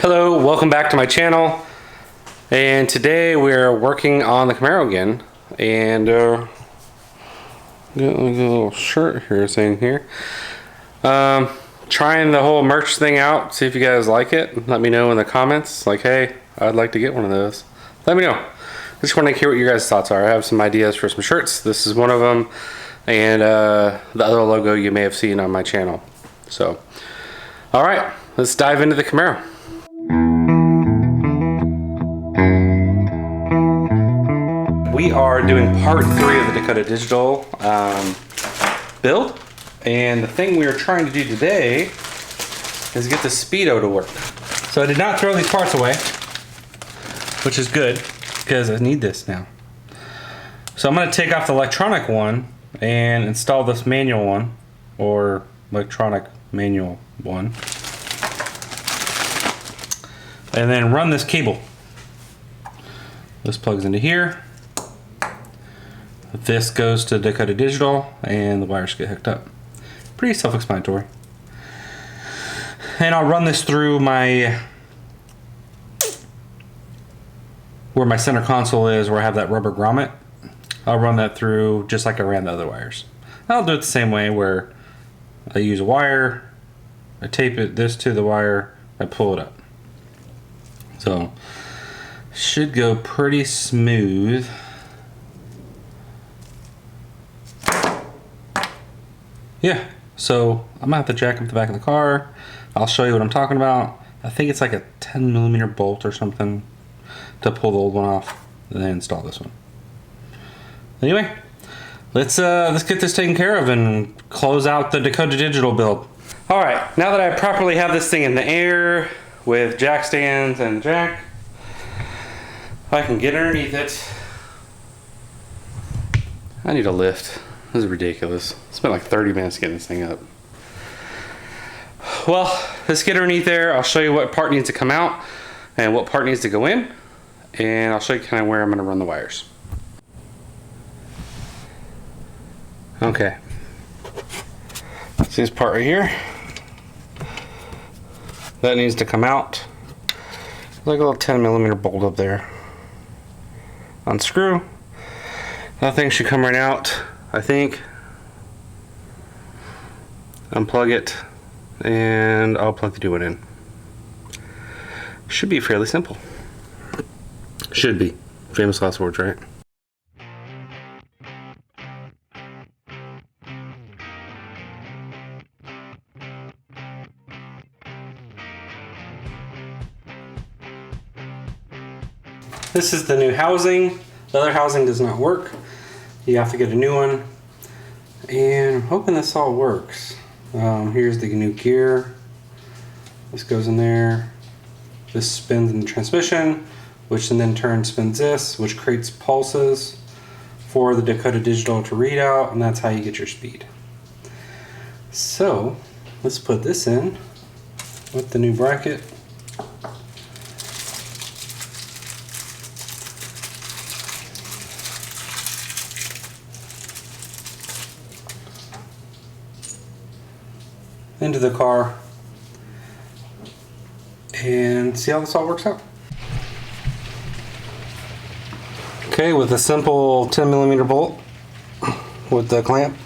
Hello, welcome back to my channel. And today we're working on the Camaro again. And got a little shirt here saying here. Trying the whole merch thing out, see if you guys like it. Let me know in the comments, like, hey, I'd like to get one of those. Let me know. Just want to hear what your guys' thoughts are. I have some ideas for some shirts. This is one of them. And the other logo you may have seen on my channel. So, alright, let's dive into the Camaro. We are doing part 3 of the Dakota Digital build, and the thing we are trying to do today is get the Speedo to work. So I did not throw these parts away, which is good because I need this now. So I'm going to take off the electronic one and install this manual one, or electronic manual one, and then run this cable. This plugs into here. This goes to Dakota Digital, and the wires get hooked up. Pretty self-explanatory. And I'll run this through my, where my center console is, where I have that rubber grommet. I'll run that through just like I ran the other wires. I'll do it the same way, where I use a wire, I tape this to the wire, I pull it up. So, should go pretty smooth. Yeah, so I'm gonna have to jack up the back of the car. I'll show you what I'm talking about. I think it's like a 10mm bolt or something to pull the old one off and then install this one. Anyway, let's get this taken care of and close out the Dakota Digital build. All right, now that I properly have this thing in the air with jack stands and jack, I can get underneath it. I need a lift. This is ridiculous. I spent like 30 minutes getting this thing up. Well, let's get underneath there. I'll show you what part needs to come out and what part needs to go in. And I'll show you kind of where I'm going to run the wires. Okay. See this part right here? That needs to come out. Like a little 10mm bolt up there. Unscrew. That thing should come right out, I think. Unplug it, and I'll plug the new one in. Should be fairly simple. Should be. Famous last words, right? This is the new housing. The other housing does not work. You have to get a new one. And I'm hoping this all works. Here's the new gear. This goes in there. This spins in the transmission, which then in turn spins this, which creates pulses for the Dakota Digital to read out, and that's how you get your speed. So let's put this in with the new bracket. Into the car and see how this all works out. Okay, with a simple 10mm bolt with the clamp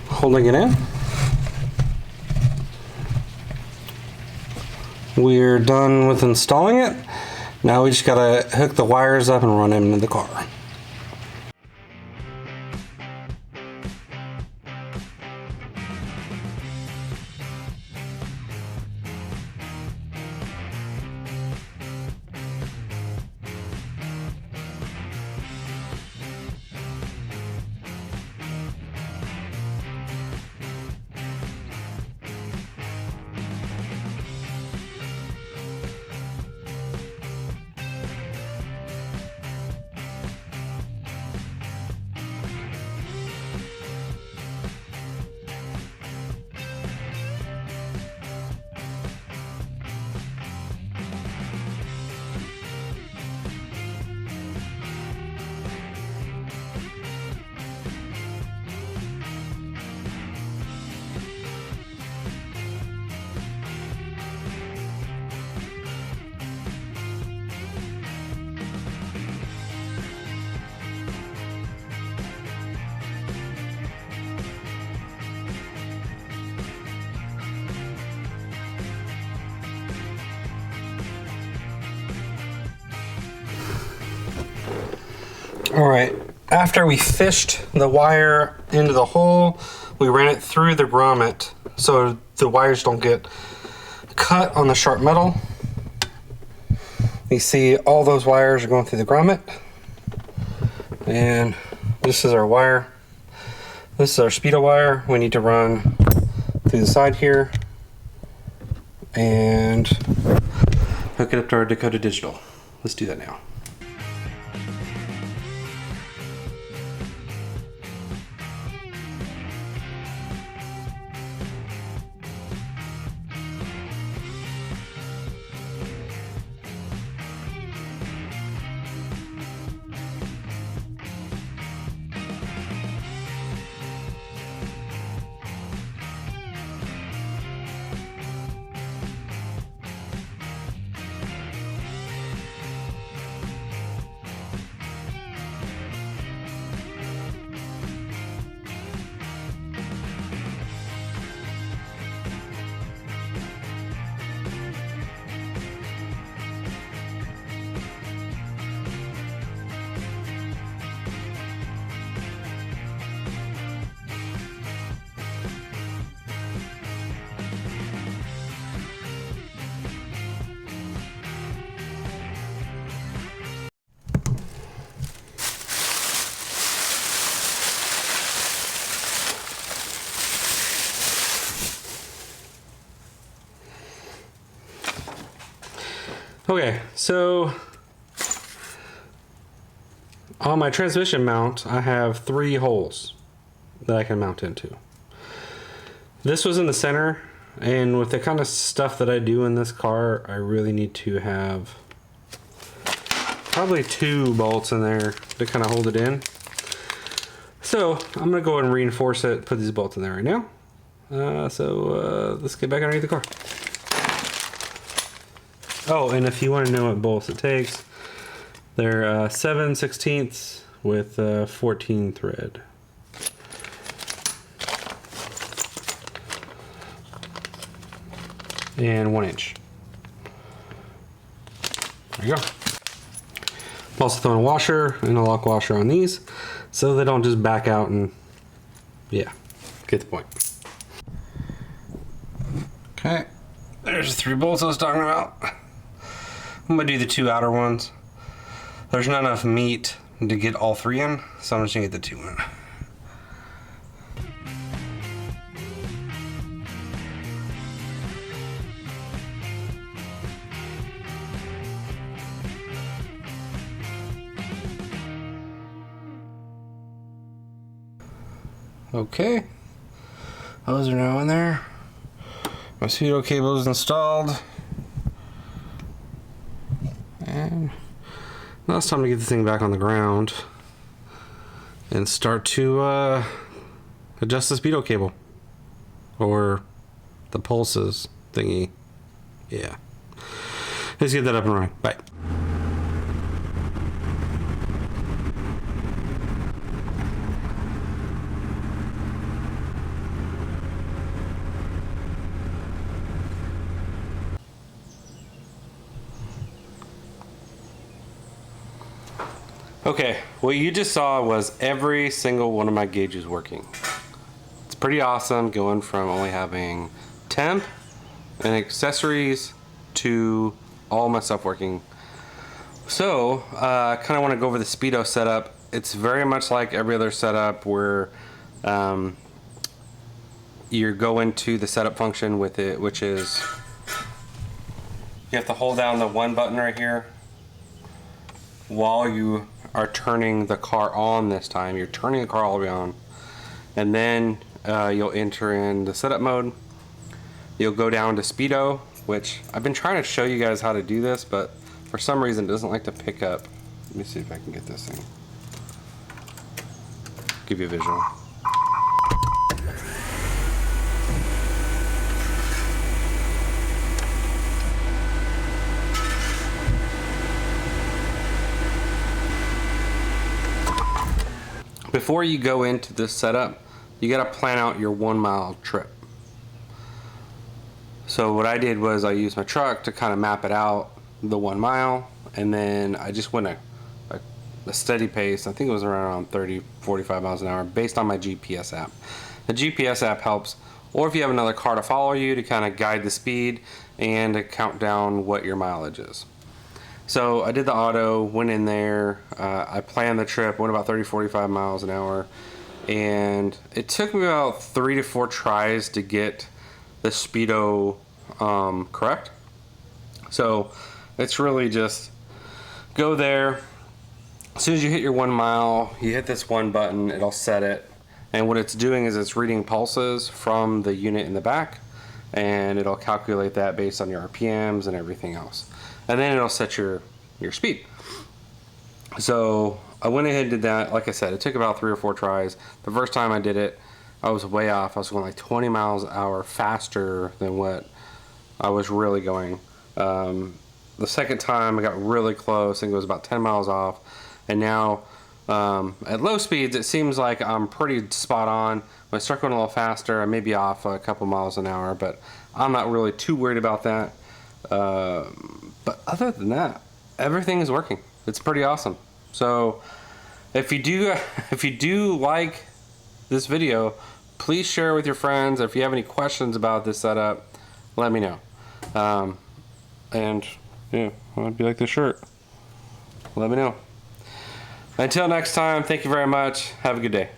holding it in, we're done with installing it. Now we just gotta hook the wires up and run them into the car. Alright, after we fished the wire into the hole, we ran it through the grommet so the wires don't get cut on the sharp metal. You see all those wires are going through the grommet. And this is our wire. This is our Speedo wire. We need to run through the side here and hook it up to our Dakota digital. Let's do that now. Okay, so on my transmission mount, I have 3 holes that I can mount into. This was in the center, and with the kind of stuff that I do in this car, I really need to have probably 2 bolts in there to kind of hold it in. So I'm gonna go ahead and reinforce it, put these bolts in there right now. Let's get back underneath the car. Oh, and if you want to know what bolts it takes, they're 7/16 with 14 thread. And 1 inch. There you go. I'm also throwing a washer and a lock washer on these so they don't just back out and, yeah, get the point. Okay, there's the 3 bolts I was talking about. I'm gonna do the 2 outer ones. There's not enough meat to get all 3 in, so I'm just gonna get the 2 in. Okay, those are now in there. My Speedo cable is installed. And now it's time to get this thing back on the ground and start to adjust the Speedo cable or the pulses thingy. Yeah, let's get that up and running. Bye. Okay, what you just saw was every single one of my gauges working. It's pretty awesome going from only having temp and accessories to all my stuff working. So, I kind of want to go over the Speedo setup. It's very much like every other setup where you go into the setup function with it, which is you have to hold down the 1 button right here while you are turning the car on. This time you're turning the car all the way on, and then you'll enter in the setup mode. You'll go down to Speedo, which I've been trying to show you guys how to do this, but for some reason it doesn't like to pick up. Let me see if I can get this thing, give you a visual. Before you go into this setup, you gotta plan out your 1 mile trip. So what I did was I used my truck to kind of map it out, the 1 mile, and then I just went a a steady pace. I think it was around 30, 45 miles an hour based on my GPS app. The GPS app helps, or if you have another car to follow you to kind of guide the speed and to count down what your mileage is. So I did the auto, went in there, I planned the trip, went about 30, 45 miles an hour, and it took me about 3 to 4 tries to get the Speedo correct. So it's really just go there. As soon as you hit your 1 mile, you hit this one button, it'll set it. And what it's doing is it's reading pulses from the unit in the back, and it'll calculate that based on your RPMs and everything else. And then it'll set your speed. So I went ahead and did that. Like I said, it took about 3 or 4 tries. The first time I did it, I was way off. I was going like 20 miles an hour faster than what I was really going. The second time I got really close and it was about 10 miles off. And now at low speeds, it seems like I'm pretty spot on. When I start going a little faster, I may be off a couple miles an hour, but I'm not really too worried about that. But other than that, everything is working. It's pretty awesome. So if you do like this video, please share it with your friends. If you have any questions about this setup, let me know. And yeah, I'd be like this shirt. Let me know. Until next time, thank you very much. Have a good day.